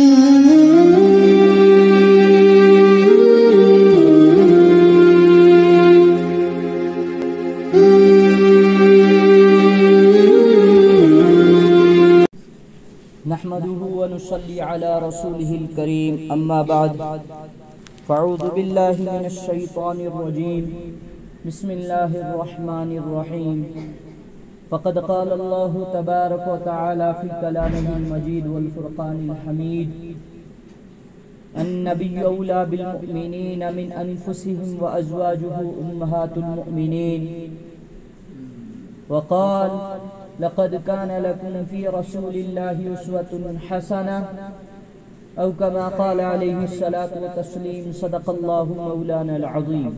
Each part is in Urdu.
نحمده ونصلي على رسوله الكريم أما بعد فأعوذ بالله من الشيطان الرجيم بسم الله الرحمن الرحيم فقد قال الله تبارك وتعالى في كلامه المجيد والفرقان الحميد النبي أولى بالمؤمنين من أنفسهم وأزواجه أمهات المؤمنين وقال لقد كان لكم في رسول الله أسوة حسنة أو كما قال عليه الصلاة والتسليم صدق الله مولانا العظيم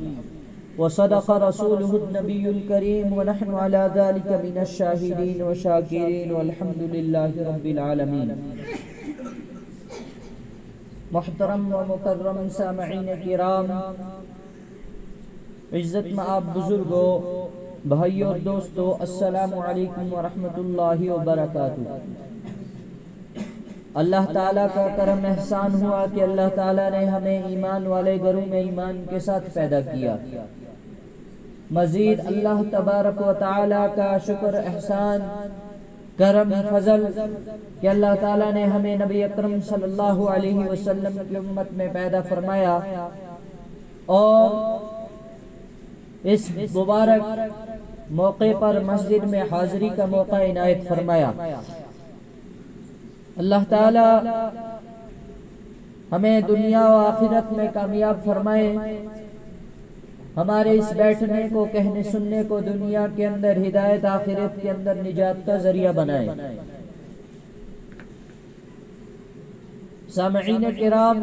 وصدق رسوله النبي الكريم ونحن على ذلك من الشاهدين والشاكرين والحمد لله رب العالمين. محترم و مکرم سامعین کرام، عزت مآب بزرگوں، بھائیوں اور دوستوں، السلام علیکم ورحمۃ اللہ وبرکاتہ۔ اللہ تعالیٰ کا کرم احسان ہوا کہ اللہ تعالیٰ نے ہمیں ایمان والے گھروں میں ایمان کے ساتھ پیدا کیا۔ مزید اللہ تبارک و تعالیٰ کا شکر احسان کرم فضل کہ اللہ تعالیٰ نے ہمیں نبی اکرم صلی اللہ علیہ وسلم کی امت میں پیدا فرمایا اور اس مبارک موقع پر مسجد میں حاضری کا موقع عنایت فرمایا۔ اللہ تعالی ہمیں دنیا و آخرت میں کامیاب فرمائے، ہمارے اس بیٹھنے کو کہنے سننے کو دنیا کے اندر ہدایت، آخرت کے اندر نجات کا ذریعہ بنائے۔ سامعین کرام،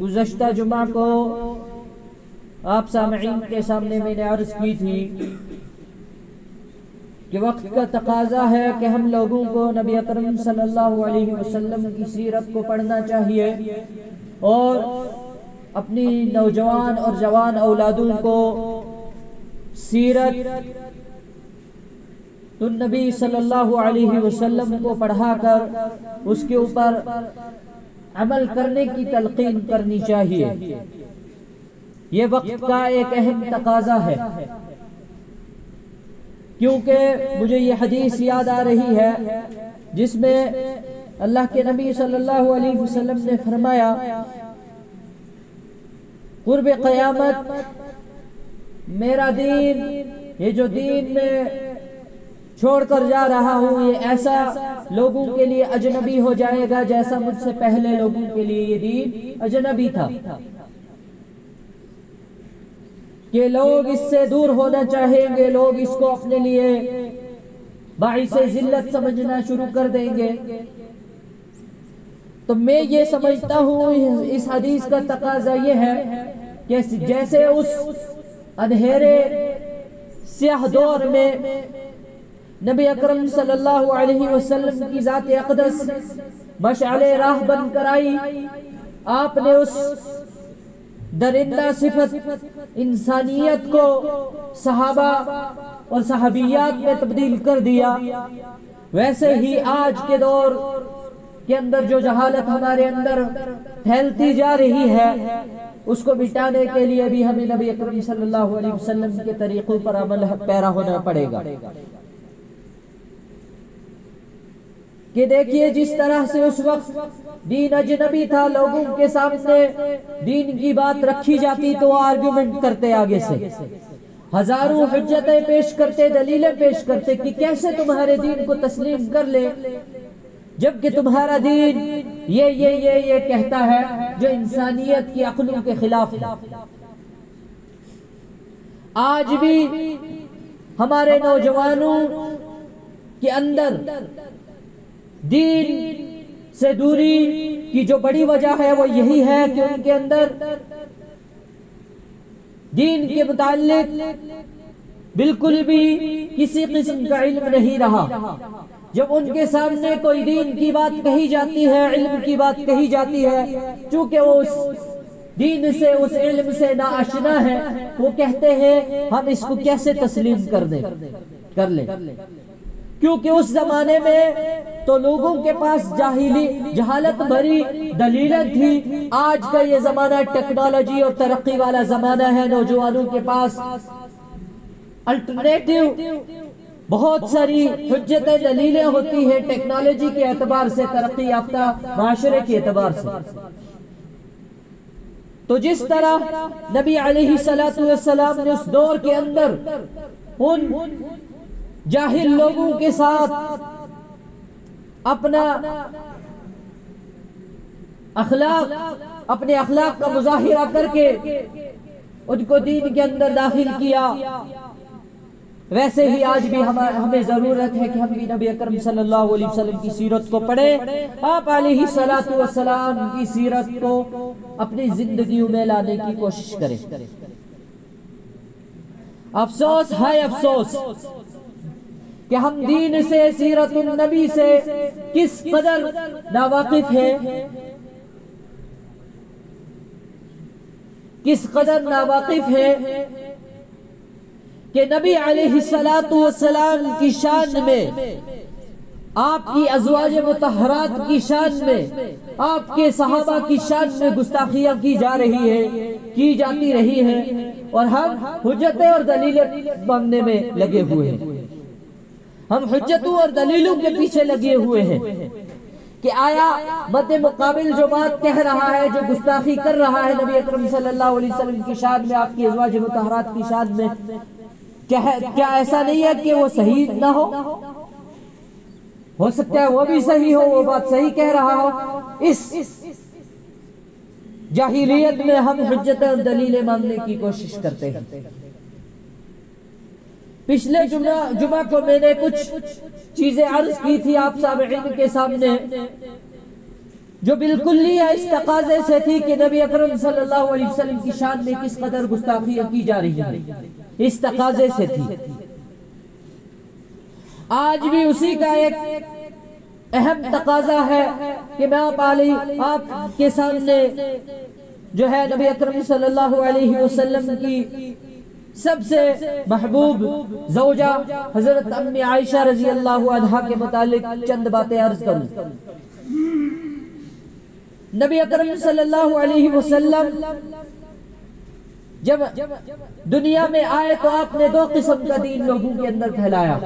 گزشتہ جمعہ کو آپ سامعین کے سامنے میں نے عرض کی تھی کہ وقت کا تقاضا ہے کہ ہم لوگوں کو نبی اکرم صلی اللہ علیہ وسلم کی سیرت کو پڑھنا چاہیے اور اپنی نوجوان اور جوان اولادوں کو سیرت النبی صلی اللہ علیہ وسلم کو پڑھا کر اس کے اوپر عمل کرنے کی تلقین کرنی چاہیے۔ یہ وقت کا ایک اہم تقاضا ہے، کیونکہ مجھے یہ حدیث یاد آ رہی ہے جس میں اللہ کے نبی صلی اللہ علیہ وسلم نے فرمایا قرب قیامت میرا دین، یہ جو دین میں چھوڑ کر جا رہا ہوں، یہ ایسا لوگوں کے لیے اجنبی ہو جائے گا جیسا مجھ سے پہلے لوگوں کے لیے یہ دین اجنبی تھا، کہ لوگ اس سے دور ہونا چاہیں گے، لوگ اس کو اپنے لیے باعث ذلت سمجھنا شروع کر دیں گے۔ تو میں یہ سمجھتا ہوں اس حدیث کا تقاضا یہ ہے کہ جیسے اس اندھیرے سیاہ دور میں نبی اکرم صلی اللہ علیہ وسلم کی ذات اقدس مشعل راہ بن کر آئی، آپ نے اس درندہ صفت انسانیت کو صحابہ اور صحابیات میں تبدیل کر دیا، ویسے ہی آج کے دور کے اندر جو جہالت ہمارے اندر پھیلتی جا رہی ہے اس کو مٹانے کے لیے بھی ہمیں نبی اکرم صلی اللہ علیہ وسلم کے طریقوں پر عمل پیرا ہونا پڑے گا۔ کہ دیکھیے جس طرح سے اس وقت دین اجنبی تھا، لوگوں کے سامنے دین کی بات رکھی جاتی تو آرگومنٹ کرتے، آگے سے ہزاروں حجتیں پیش کرتے، دلیلیں پیش کرتے کہ کیسے تمہارے دین کو تسلیم کر لے جبکہ تمہارا دین یہ کہتا ہے جو انسانیت کی عقلوں کے خلاف ہے۔ آج بھی ہمارے نوجوانوں کے اندر دین سے دوری کی جو بڑی وجہ ہے وہ یہی ہے کہ ان کے اندر دین کے متعلق بالکل بھی کسی قسم کا علم نہیں رہا۔ جب ان کے سامنے کوئی دین کی بات کہی جاتی ہے، علم کی بات کہی جاتی ہے، چونکہ وہ اس دین سے، اس علم سے ناآشنا ہے، وہ کہتے ہیں ہم اس کو کیسے تسلیم کر لیں۔ کیونکہ اس زمانے میں تو لوگوں کے پاس جہالت بھری دلیلیں تھی. آج کا یہ زمانہ ٹیکنالوجی اور ترقی والا زمانہ ہے. نوجوانوں کے پاس الٹرنیٹو بہت ساری حجتیں دلیلیں ہوتی ہیں ٹیکنالوجی کے اعتبار سے, ترقی یافتہ معاشرے کے اعتبار سے. تو جس طرح نبی علیہ السلام نے اس دور کے اندر ان جاہل لوگوں کے ساتھ اپنے اخلاق کا مظاہرہ کر کے ان کو دین کے اندر داخل کیا, ویسے ہی آج بھی ہمیں ضرورت ہے کہ ہم بھی نبی اکرم صلی اللہ علیہ وسلم کی سیرت کو پڑھیں. آپ علیہ السلام کی سیرت کو اپنی زندگیوں میں لانے کی کوشش کریں. افسوس ہے افسوس کہ ہم دین سے, سیرت النبی سے کس قدر ناواقف ہیں, کس قدر ناواقف ہیں کہ نبی علیہ السلام کی شان میں, آپ کی ازواج مطہرات کی شان میں, آپ کے صحابہ کی شان میں گستاخیاں کی جاتی رہی ہے, اور ہم حجتیں اور دلیلیں مانگنے میں لگے ہوئے ہیں. ہم حجتوں اور دلیلوں کے پیچھے لگے ہوئے ہیں کہ آیا مد مقابل جو بات کہہ رہا ہے, جو گستاخی کر رہا ہے نبی اکرم صلی اللہ علیہ وسلم کی شان میں, آپ کی ازواج مطہرات کی شان میں, کیا ایسا نہیں ہے کہ وہ صحیح نہ ہو سکتا ہے وہ بھی صحیح ہو, وہ بات صحیح کہہ رہا ہو. اس جاہلیت میں ہم حجتیں اور دلیلیں مانگنے کی کوشش کرتے ہیں. پچھلے جمعہ کو میں نے کچھ چیزیں عرض کی تھی آپ سامعین کے سامنے, جو بالکل ہی اس تقاضے سے تھی کہ نبی اکرم صلی اللہ علیہ وسلم کی شان میں کس قدر گستاخیاں کی جا رہی ہیں, اس تقاضے سے تھی. آج بھی اسی کا ایک اہم تقاضا ہے کہ میں آپ کے سامنے جو ہے نبی اکرم صلی اللہ علیہ وسلم کی سب سے محبوب زوجہ حضرت ام عائشہ رضی اللہ عنہا کے متعلق چند باتیں عرض کروں. نبی اکرم صلی اللہ علیہ وسلم جب دنیا میں آئے تو آپ نے دو قسم کا دین لوگوں کے اندر پھیلایا.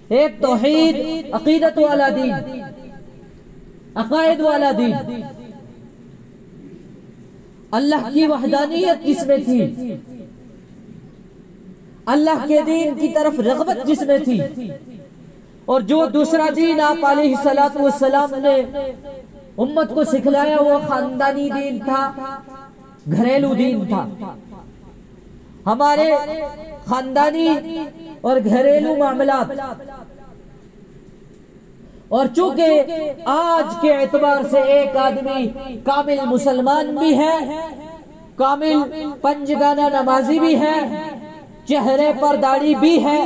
ایک توحید عقیدت والا دین, عقائد والا دین, اللہ کی وحدانیت جس میں تھی, اللہ کے دین کی طرف رغبت جس میں تھی. اور جو دوسرا دین آپ علیہ السلام نے امت کو سکھلایا وہ خاندانی دین تھا, گھریلو دین تھا. ہمارے خاندانی اور گھریلو معاملات, اور چونکہ آج کے اعتبار سے ایک آدمی کامل مسلمان بھی ہے, کامل پنجگانہ نمازی بھی ہے, چہرے پر داڑھی بھی ہے,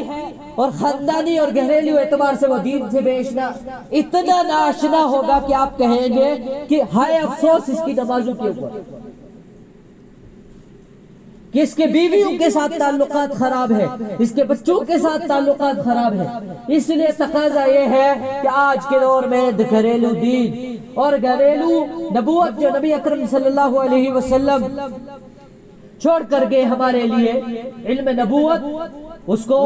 اور خاندانی اور گھریلو اعتبار سے وہ دین سے بے اشنا اتنا ناشنا ہوگا کہ آپ کہیں گے کہ ہائے افسوس اس کی نمازوں کے اوپر, کہ اس کے بیویوں کے ساتھ تعلقات خراب ہے, اس کے بچوں کے ساتھ تعلقات خراب ہے. اس لیے تقاضا یہ ہے کہ آج کے دور میں گھریلو دین اور گھریلو نبوت جو نبی اکرم صلی اللہ علیہ وسلم چھوڑ کر گئے ہمارے لیے, علم نبوت, اس کو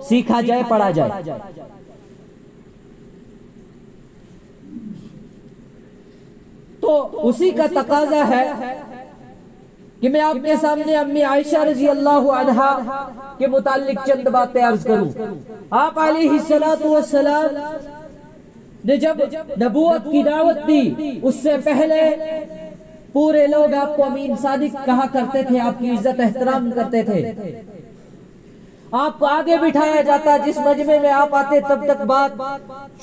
سیکھا جائے, پڑھا جائے. تو اسی کا تقاضا ہے کہ میں آپ کے سامنے امی عائشہ رضی اللہ عنہا کے متعلق چند باتیں عرض کروں. آپ علیہ السلام نے جب نبوت کی دعوت دی, اس سے پہلے پورے لوگ آپ کو امین صادق کہا کرتے تھے, آپ کی عزت احترام کرتے تھے. آپ کو آگے بٹھایا جاتا, جس مجمع میں آپ آتے تب تک بات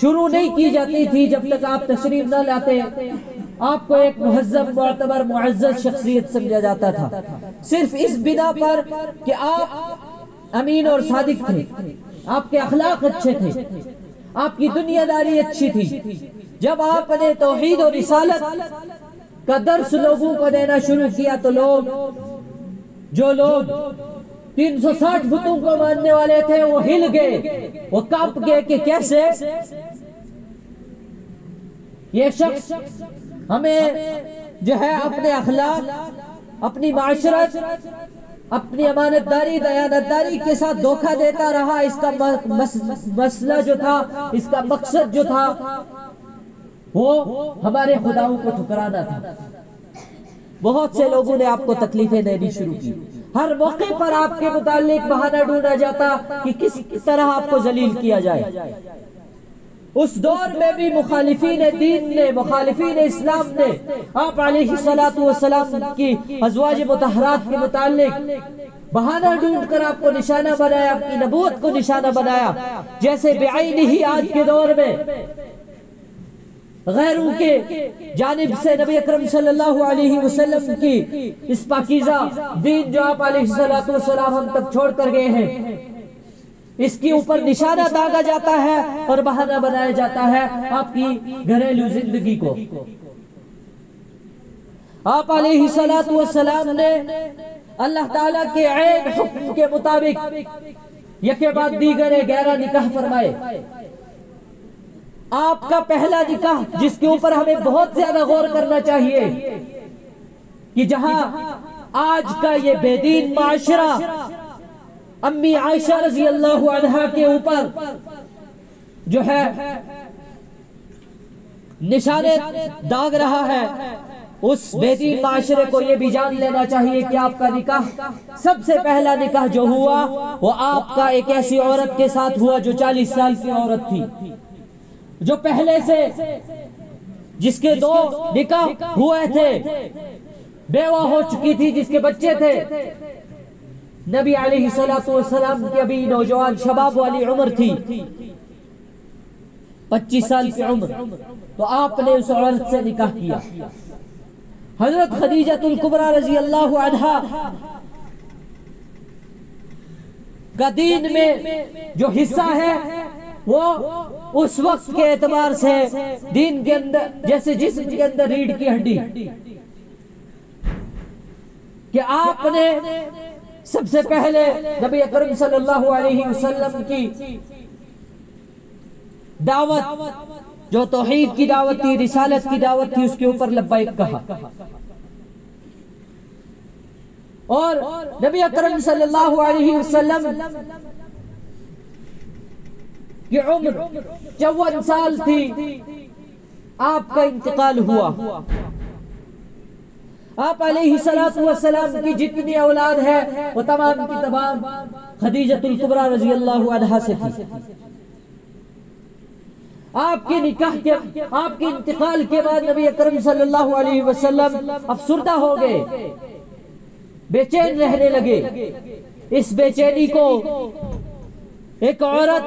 شروع نہیں کی جاتی تھی جب تک آپ تشریف نہ لاتے. آپ کو ایک مہذب, معتبر, معزز شخصیت سمجھا جاتا تھا, صرف اس بنا پر کہ آپ امین اور صادق تھے, آپ کے اخلاق اچھے تھے, آپ کی دنیا داری اچھی تھی. جب آپ نے توحید اور رسالت کا درس لوگوں کو دینا شروع کیا تو جو لوگ 360 بتوں کو ماننے والے تھے وہ ہل گئے، وہ کانپ گئے کہ کیسے یہ شخص ہمیں جو ہے اپنے اخلاق، اپنی معاشرت، اپنی امانت داری، دیانت داری کے ساتھ دھوکہ دیتا رہا۔ اس کا مسئلہ جو تھا، اس کا مقصد جو تھا وہ ہمارے خداؤں کو ٹھکرانا تھا۔ بہت سے لوگوں نے آپ کو تکلیفیں دینی شروع کی، ہر موقع پر آپ کے متعلق بہانہ ڈھونڈا جاتا کہ کس طرح آپ کو ذلیل کیا جائے۔ اس دور میں بھی مخالفین دین نے، مخالفین اسلام نے آپ علیہ السلام کی ازواج مطہرات کے متعلق بہانہ ڈھونڈ کر آپ کو نشانہ بنایا، آپ کی نبوت کو نشانہ بنایا۔ جیسے بعینہ ہی آج کے دور میں غیروں کے جانب سے نبی اکرم صلی اللہ علیہ وسلم کی اس پاکیزہ دین جو آپ علیہ السلام ہم تک چھوڑ کر گئے ہیں، اس کے اوپر نشانہ داغا جاتا ہے اور بہانہ بنایا جاتا ہے آپ کی گھریلو زندگی کو۔ آپ علیہ السلام نے اللہ تعالیٰ کے عین حکم کے مطابق یکے بعد دیگر 11 نکاح فرمائے۔ آپ کا پہلا نکاح جس کے اوپر ہمیں بہت زیادہ غور کرنا چاہیے کہ جہاں آج کا یہ بے دین معاشرہ امی عائشہ رضی اللہ عنہا کے اوپر جو ہے نشانے داغ رہا ہے، اس بے دین معاشرے کو یہ بھی جان لینا چاہیے کہ آپ کا نکاح، سب سے پہلا نکاح جو ہوا وہ آپ کا ایک ایسی عورت کے ساتھ ہوا جو 40 سال کی عورت تھی، جو پہلے سے جس کے 2 نکاح ہوئے تھے، بیوہ ہو چکی تھی، جس کے بچے تھے۔ نبی علیہ السلام کی ابھی نوجوان شباب والی عمر تھی، 25 سال کی عمر، تو آپ نے اس عورت سے نکاح کیا۔ حضرت خدیجہ الکبریٰ رضی اللہ عنہا کا دین میں جو حصہ ہے وہ اس وقت کے اعتبار سے دین کے اندر جیسے جسم کے اندر ریڑھ کی ہڈی، کہ آپ نے سب سے پہلے نبی اکرم صلی اللہ علیہ وسلم کی دعوت جو توحید کی دعوت تھی، رسالت کی دعوت تھی، اس کے اوپر لبیک کہا، اور نبی اکرم صلی اللہ علیہ وسلم کی عمر 54 سال تھی، آپ کا انتقال ہوا۔ آپ علیہ السلام کی جتنی اولاد ہے وہ تمام کی تمام خدیجہ الکبریٰ رضی اللہ عنہا سے تھی۔ آپ کے نکاح کے، آپ کے انتقال کے بعد نبی اکرم صلی اللہ علیہ وسلم افسردہ ہو گئے، بے چین رہنے لگے۔ اس بے چینی کو ایک عورت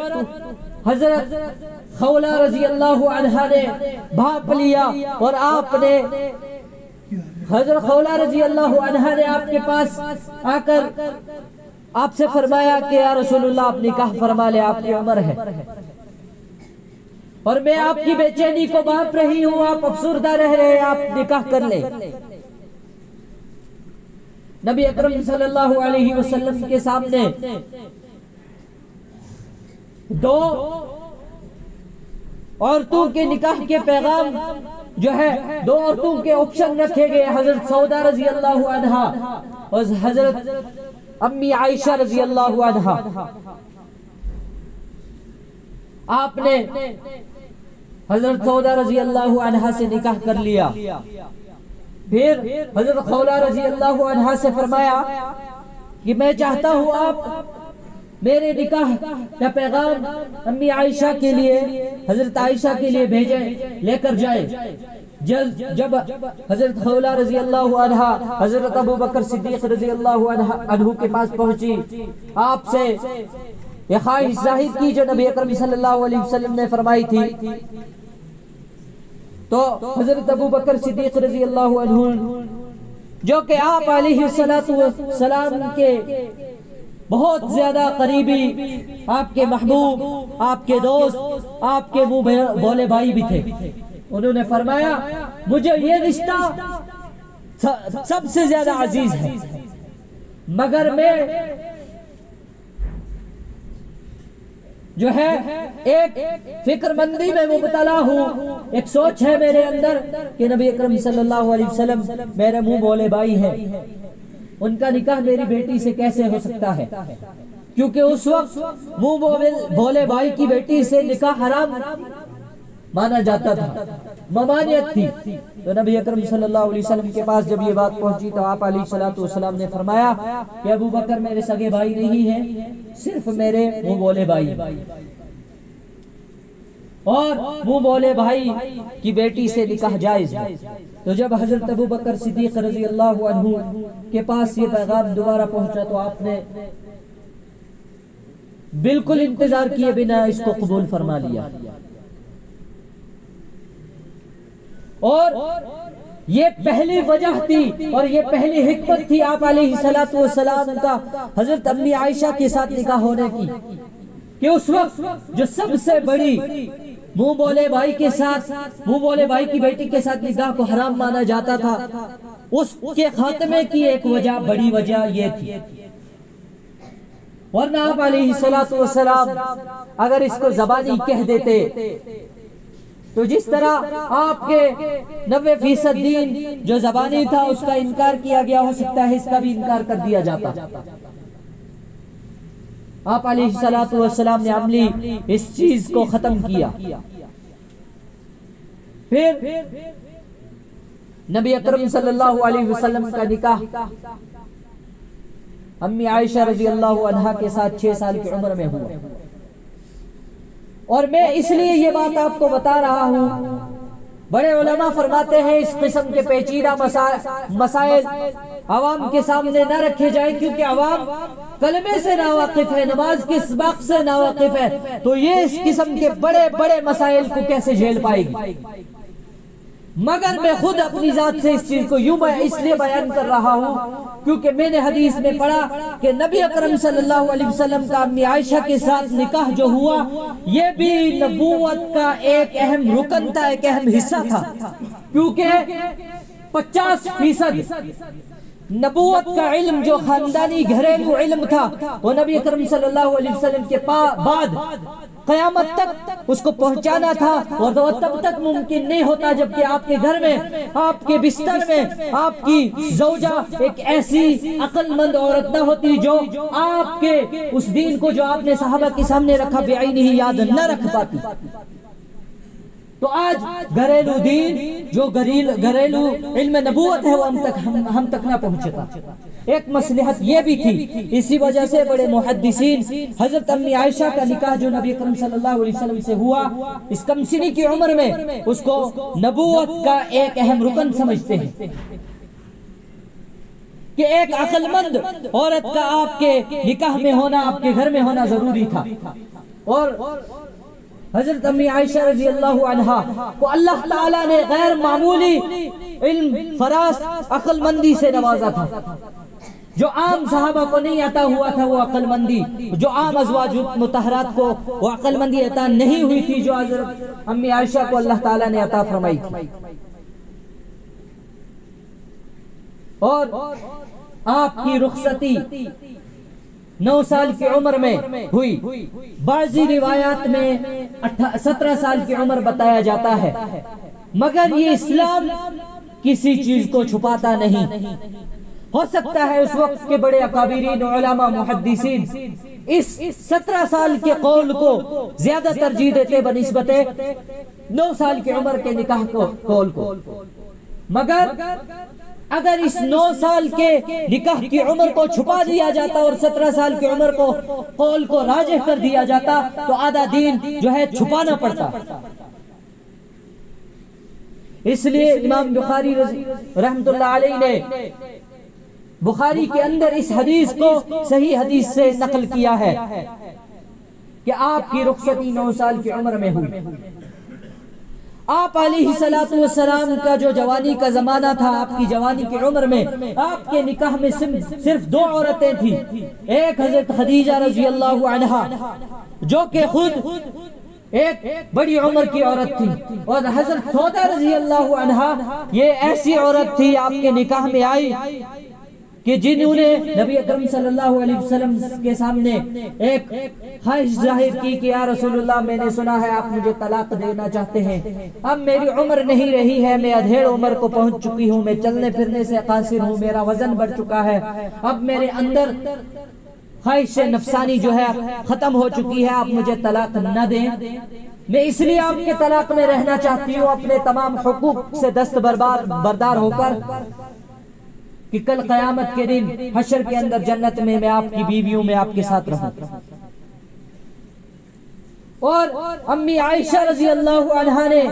حضرت خولہ رضی اللہ عنہا نے بھانپ لیا، اور آپ نے حضرت خولہ رضی اللہ عنہا نے آپ کے پاس آ کر آپ سے فرمایا کہ یا رسول اللہ آپ نکاح فرما لے، آپ کی عمر ہے اور میں آپ کی بے چینی کو بھانپ رہی ہوں، آپ افسردہ رہ رہے ہیں، آپ نکاح کر لیں۔ نبی اکرم صلی اللہ علیہ وسلم کے سامنے 2 عورتوں کے نکاح کے پیغام جو ہے، 2 عورتوں کے آپشن رکھے گئے، حضرت سودا رضی اللہ عنہا اور حضرت امی عائشہ رضی اللہ عنہا۔ آپ نے حضرت سودا رضی اللہ عنہا سے نکاح کر لیا، پھر حضرت خولہ رضی اللہ عنہا سے فرمایا کہ میں چاہتا ہوں آپ میرے نکاح کا پیغام امی عائشہ کے لیے، حضرت عائشہ کے لیے بھیجیں، لے کر جائیں۔ جب حضرت خولہ رضی اللہ عنہا حضرت ابو بکر صدیق رضی اللہ عنہ کے پاس پہنچی، آپ سے یہ خواہش ظاہر کی جو نبی اکرم صلی اللہ علیہ وسلم نے فرمائی تھی، تو حضرت ابو بکر صدیق رضی اللہ عنہ جو کہ آپ علیہ السلام کے بہت زیادہ قریبی، آپ کے محبوب، آپ کے دوست، آپ کے منہ بولے بھائی بھی تھے، انہوں نے فرمایا مجھے یہ رشتہ سب سے زیادہ عزیز ہے، مگر میں جو ہے ایک فکر مندی میں مبتلا ہوں، ایک سوچ ہے میرے اندر کہ نبی اکرم صلی اللہ علیہ وسلم میرے منہ بولے بھائی ہیں، ان کا نکاح میری بیٹی سے کیسے ہو سکتا ہے؟ کیونکہ اس وقت منہ بولے بھائی کی بیٹی سے نکاح حرام مانا جاتا تھا، ممانعت تھی۔ تو نبی اکرم صلی اللہ علیہ وسلم کے پاس جب یہ بات پہنچی تو آپ علیہ السلام نے فرمایا کہ ابو بکر میرے سگے بھائی نہیں ہیں، صرف میرے منہ بولے بھائی، اور منہ بولے بھائی کی بیٹی سے نکاح جائز ہے۔ تو جب حضرت ابو بکر صدیق رضی اللہ عنہ کے پاس یہ پیغام دوبارہ پہنچا تو آپ نے بالکل انتظار کیے بنا اس کو قبول فرما لیا، اور یہ پہلی وجہ تھی اور یہ پہلی حکمت تھی آپ علیہ السلام کا حضرت امی عائشہ کے ساتھ نکاح ہونے کی، کہ اس وقت جو سب سے بڑی منہ بولے بھائی کے ساتھ، منہ بولے بھائی کی بیٹی کے ساتھ نکاح کو حرام مانا جاتا تھا، اس کے خاتمے کی ایک وجہ، بڑی وجہ یہ تھی۔ ورنہ آپ علیہ السلام اگر اس کو زبانی کہہ دیتے تو جس طرح آپ کے 90% دین جو زبانی تھا اس کا انکار کیا گیا، ہو سکتا ہے اس کا بھی انکار کر دیا جاتا۔ آپ علیہ السلام نے عملی اس چیز کو ختم کیا۔ پھر نبی اکرم صلی اللہ علیہ وسلم کا نکاح امی عائشہ رضی اللہ عنہا کے ساتھ 6 سال کی عمر میں ہوا، اور میں اس لیے یہ بات آپ کو بتا رہا ہوں، بڑے علماء فرماتے ہیں اس قسم کے پیچیدہ مسائل عوام کے سامنے نہ رکھے جائیں، کیونکہ عوام کلمے سے ناواقف ہے، نماز کے سبق سے ناواقف ہے، تو یہ اس قسم کے بڑے بڑے مسائل کو کیسے جھیل پائے گی؟ مگر میں خود اپنی ذات سے اس چیز کو یوں اس لیے بیان کر رہا ہوں کیونکہ میں نے حدیث میں پڑھا کہ نبی اکرم صلی اللہ علیہ وسلم کا امی عائشہ کے ساتھ نکاح جو ہوا یہ بھی نبوت کا ایک اہم رکن تھا، ایک اہم حصہ تھا، کیونکہ 50% نبوت کا علم جو خاندانی گھریلو علم تھا وہ نبی اکرم صلی اللہ علیہ وسلم کے بعد قیامت تک اس کو پہنچانا تھا، اور وہ تب تک ممکن نہیں ہوتا جبکہ آپ کے گھر میں، آپ کے بستر میں آپ کی زوجہ ایک ایسی عقل مند عورت نہ ہوتی جو آپ کے اس دین کو جو آپ نے صحابہ کے سامنے رکھا بعینہ یاد نہ رکھ پاتی۔ تو آج گھریلو دین جو گھریلو علم نبوت ہے وہ ہم تک نہ پہنچے تھا۔ ایک مصلحت یہ بھی تھی، اسی وجہ سے بڑے محدثین حضرت امی عائشہ کا نکاح جو نبی اکرم صلی اللہ علیہ وسلم سے ہوا اس کم سنی کی عمر میں اس کو نبوت کا ایک اہم رکن سمجھتے ہیں کہ ایک عقل مند عورت کا آپ کے نکاح میں ہونا، آپ کے گھر میں ہونا ضروری تھا۔ اور حضرت امی عائشہ رضی اللہ عنہا کو اللہ تعالیٰ نے غیر معمولی علم، فراست، عقل مندی سے نوازا تھا، جو عام صحابہ کو نہیں عطا ہوا تھا، وہ عقل مندی جو عام ازواج مطہرات کو وہ عقل مندی عطا نہیں ہوئی تھی جو حضرت امی عائشہ کو اللہ تعالیٰ نے عطا فرمائی تھی۔ اور آپ کی رخصتی 9 سال کی عمر میں ہوئی، بعضی روایات میں 17 سال کی عمر بتایا جاتا ہے، مگر یہ اسلام کسی چیز کو چھپاتا نہیں۔ ہو سکتا ہے اس وقت کے بڑے اکابرین علماء محدثین اس 17 سال کے قول کو زیادہ ترجیح دیتے بنسبت 9 سال کی عمر کے نکاح قول کو، مگر اگر اس 9 سال کے نکاح کی عمر کو چھپا دیا جاتا اور 17 سال کی عمر کو قول کو راجح کر دیا جاتا تو آدھا دین جو ہے چھپانا پڑتا۔ اس لیے امام بخاری رحمت اللہ علیہ نے بخاری کے اندر اس حدیث کو صحیح حدیث سے نقل کیا ہے کہ آپ کی رخصتی 9 سال کی عمر میں ہوئی۔ آپ علیہ السلام کا جو جوانی کا زمانہ تھا، آپ کی جوانی کی عمر میں آپ کے نکاح میں صرف 2 عورتیں تھیں، ایک حضرت خدیجہ رضی اللہ عنہا جو کہ خود ایک بڑی عمر کی عورت تھی، اور حضرت سودا رضی اللہ عنہا یہ ایسی عورت تھی آپ کے نکاح میں آئی کہ جنہوں نے نبی اکرم صلی اللہ علیہ وسلم کے سامنے ایک خواہش ظاہر کی کہ یا رسول اللہ میں نے سنا ہے آپ مجھے طلاق دینا چاہتے ہیں، اب میری عمر نہیں رہی ہے، میں ادھیڑ عمر کو پہنچ چکی ہوں، میں چلنے پھرنے سے قاصر ہوں، میرا وزن بڑھ چکا ہے، اب میرے اندر خواہش نفسانی جو ہے ختم ہو چکی ہے، آپ مجھے طلاق نہ دیں، میں اس لیے آپ کے طلاق میں رہنا چاہتی ہوں اپنے تمام حقوق سے دست بردار ہو کر، کہ کل قیامت کے دن حشر کے اندر جنت میں آپ کی بیویوں میں آپ کے ساتھ رہوں۔ اور امی عائشہ رضی اللہ عنہا نے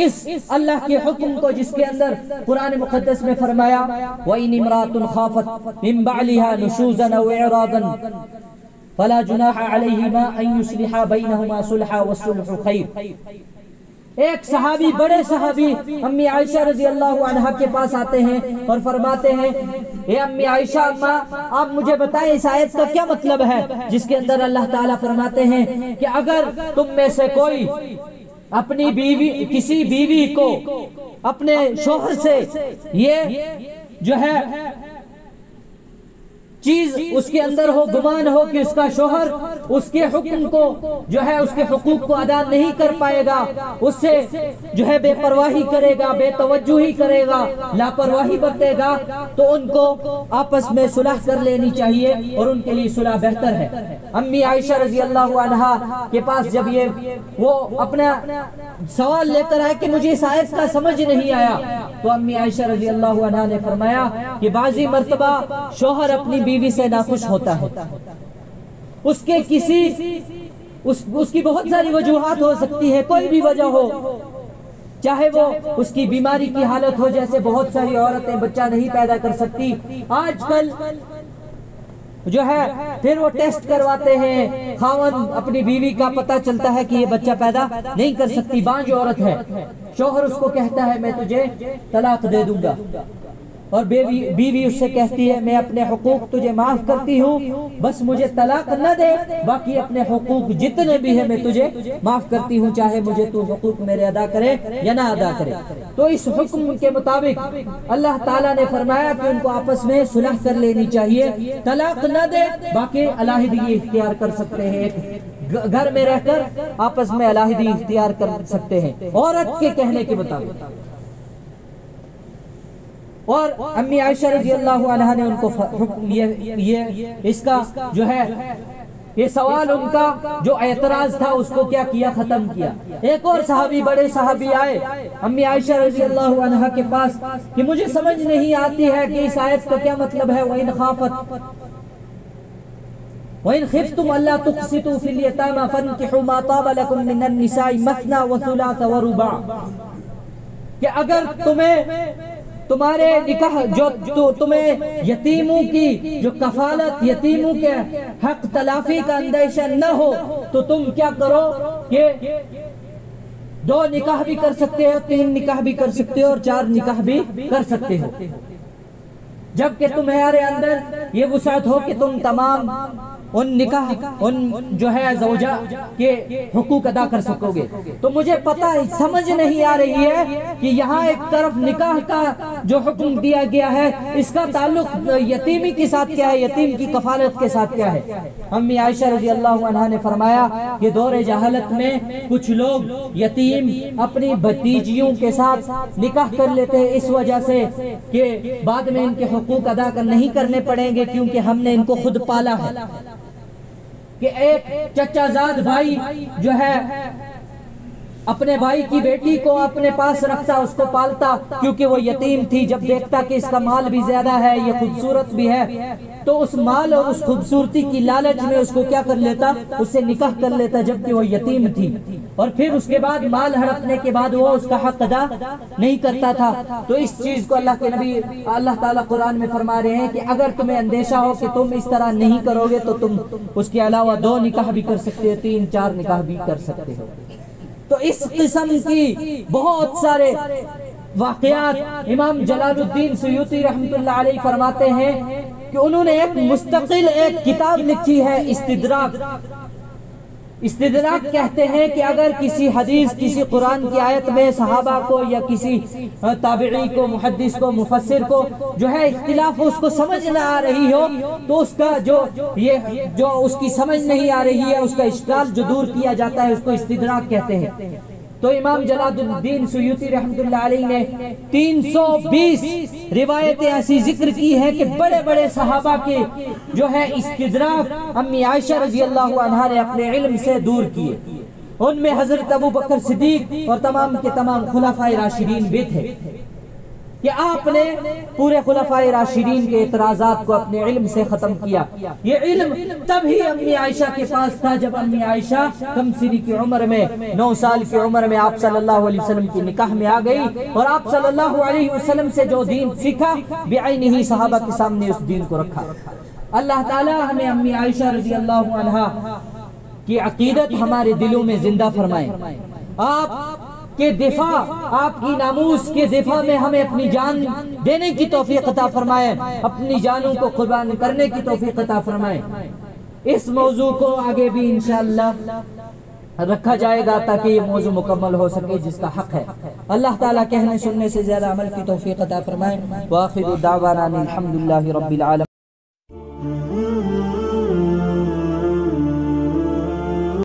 اس اللہ کے حکم کو، جس کے اندر قرآن مقدس میں فرمایا وَإِنِ امْرَأَةٌ خَافَتْ مِنْ بَعْلِهَا نُشُوزًا أَوْ إِعْرَاضًا فَلَا جُنَاحَ عَلَيْهِمَا أَن يُصْلِحَا بَيْنَهُمَا صُلْحًا وَالصُّلْحُ خَيْرٌ۔ ایک صحابی، بڑے صحابی امی عائشہ رضی اللہ عنہا کے پاس آتے ہیں اور فرماتے ہیں اے امی عائشہ اماں، آپ مجھے بتائیں اس آیت کا کیا مطلب ہے، جس کے اندر اللہ تعالیٰ فرماتے ہیں کہ اگر تم میں سے کوئی اپنی بیوی، کسی بیوی کو اپنے شوہر سے یہ جو ہے چیز اس کے اندر ہو، گمان ہو کہ اس کا شوہر اس کے حکم کو جو ہے، اس کے حقوق کو ادا نہیں کر پائے گا، اس سے جو ہے بے پرواہی کرے گا، بے توجہی کرے گا، لاپرواہی برتے گا، تو ان کو آپس میں صلح کر لینی چاہیے اور ان کے لیے صلح بہتر ہے۔ امی عائشہ رضی اللہ عنہا کے پاس جب وہ اپنا سوال لے کر آئے کہ مجھے اس آیت کا سمجھ نہیں آیا، تو امی عائشہ رضی اللہ عنہا نے فرمایا کہ بعضی مرتبہ شوہر اپنی بیوی سے ناخوش ہوتا ہے، اس کی بہت ساری وجوہات ہو سکتی ہے، کوئی بھی وجہ ہو، چاہے وہ اس کی بیماری کی حالت ہو، جیسے بہت ساری عورتیں بچہ نہیں پیدا کر سکتی، آج کل جو ہے پھر وہ ٹیسٹ کرواتے ہیں، خاوند اپنی بیوی کا پتہ چلتا ہے کہ یہ بچہ پیدا نہیں کر سکتی، بانجھ عورت ہے، شوہر اس کو کہتا ہے میں تجھے طلاق دے دوں گا، اور بیوی اس سے کہتی ہے میں اپنے حقوق تجھے معاف کرتی ہوں، بس مجھے طلاق نہ دے، باقی اپنے حقوق جتنے بھی ہیں میں تجھے معاف کرتی ہوں، چاہے مجھے تو حقوق میرے ادا کرے یا نہ ادا کرے۔ تو اس حکم کے مطابق اللہ تعالیٰ نے فرمایا کہ ان کو آپس میں صلح کر لینی چاہیے، طلاق نہ دے، باقی علیحدگی اختیار کر سکتے ہیں، گھر میں رہ کر آپس میں علیحدگی اختیار کر سکتے ہیں عورت کے کہنے کے مطابق۔ اور امی عائشہ رضی اللہ عنہا نے ان کو حکم اس کا جو ہے یہ سوال ان کا جو اعتراض تھا اس کو کیا کیا، ختم کیا۔ ایک اور صحابی، بڑے صحابی آئے امی عائشہ رضی اللہ عنہا کے پاس کہ مجھے سمجھ نہیں آتی ہے کہ اس آیت کا کیا مطلب ہے، وَإِنْ خِفْتُمْ أَلَّا تُقْسِطُوا فِي الْيَتَامَى فَانكِحُوا مَا طَابَ لَكُم مِّنَ النِّسَاءِ مَثْنَىٰ وَثُلَاثَ وَرُبَاعَ، کہ اگر تمہارے نکاح جو تمہیں یتیموں کی جو کفالت، یتیموں کے حق تلافی کا اندیشہ نہ ہو، تو تم کیا کرو کہ 2 نکاح بھی کر سکتے ہو، 3 نکاح بھی کر سکتے ہو اور 4 نکاح بھی کر سکتے ہو، جبکہ تمہارے اندر یہ وسعت ہو کہ تم تمام ان جو ہے زوجہ کے حقوق ادا کر سکو گے۔ تو مجھے سمجھ نہیں آ رہی ہے کہ یہاں ایک طرف نکاح کا جو حکم دیا گیا ہے، اس کا تعلق یتیمی کے ساتھ کیا ہے، یتیم کی کفالت کے ساتھ کیا ہے۔ امی عائشہ رضی اللہ عنہا نے فرمایا کہ دور جہالت میں کچھ لوگ یتیم اپنی بھتیجیوں کے ساتھ نکاح کر لیتے ہیں، اس وجہ سے کہ بعد میں ان کے حقوق ادا نہیں کرنے پڑیں گے، کیونکہ ہم نے ان کو خود پالا ہے۔ کہ ایک چچا زاد بھائی جو ہے اپنے بھائی کی بیٹی کو اپنے پاس رکھتا، اس کو پالتا، کیونکہ وہ یتیم تھی، جب دیکھتا کہ اس کا مال بھی زیادہ ہے، یہ خوبصورت بھی ہے، تو اس مال اور اس خوبصورتی کی لالچ میں اس کو کیا کر لیتا، اس سے نکاح کر لیتا جبکہ وہ یتیم تھی، اور پھر اس کے بعد مال ہڑپنے کے بعد وہ اس کا حق ادا نہیں کرتا تھا۔ تو اس چیز کو اللہ تعالیٰ قرآن میں فرما رہے ہیں کہ اگر تمہیں اندیشہ ہو کہ تم اس طرح نہیں کرو گے تو تم اس کے علاوہ 2 نکاح بھی کر سکتے ہو، 3 4 نکاح بھی کر سکتے ہو۔ تو اس قسم کی بہت سارے واقعات امام جلال الدین سیوطی رحمۃ اللہ علیہ فرماتے ہیں کہ انہوں نے ایک مستقل ایک کتاب لکھی ہے، استدراک، استدراک کہتے ہیں کہ اگر کسی حدیث کسی قرآن کی آیت میں صحابہ کو یا کسی تابعی کو محدث کو مفسر کو جو ہے اختلاف اس کو سمجھ نہ آ رہی ہو تو اس کا جو اس کی سمجھ نہیں آ رہی ہے اس کا اشکال جو دور کیا جاتا ہے اس کو استدراک کہتے ہیں۔ تو امام جلال الدین سیوطی رحمۃ اللہ علیہ نے 320 روایتیں ایسی ذکر کی ہیں کہ بڑے بڑے صحابہ کے جو ہے استدراک امی عائشہ رضی اللہ عنہا نے اپنے علم سے دور کیے۔ ان میں حضرت ابو بکر صدیق اور تمام کے تمام خلفائے راشدین بھی تھے کہ آپ نے پورے خلفائے راشدین کے اعتراضات کو اپنے علم سے ختم کیا۔ یہ علم تب ہی امی عائشہ کے پاس تھا جب امی عائشہ کم سنی کی عمر میں 9 سال کی عمر میں آپ صلی اللہ علیہ وسلم کی نکاح میں آ گئی اور آپ صلی اللہ علیہ وسلم سے جو دین سیکھا بعینہ ہی صحابہ کے سامنے اس دین کو رکھا۔ اللہ تعالی ہمیں امی عائشہ رضی اللہ عنہا کی عقیدت ہمارے دلوں میں زندہ فرمائے، آپ کے دفاع، آپ کی ناموس کے دفاع میں ہمیں اپنی جان دینے کی توفیق عطا فرمائے، اپنی جانوں کو قربان کرنے کی توفیق عطا فرمائے۔ اس موضوع کو آگے بھی انشاءاللہ رکھا جائے گا تاکہ یہ موضوع مکمل ہو سکے جس کا حق ہے۔ اللہ تعالیٰ کہنے سننے سے زیادہ عمل کی توفیق عطا فرمائے۔ وآخر دعوانا الحمدللہ رب العالمین۔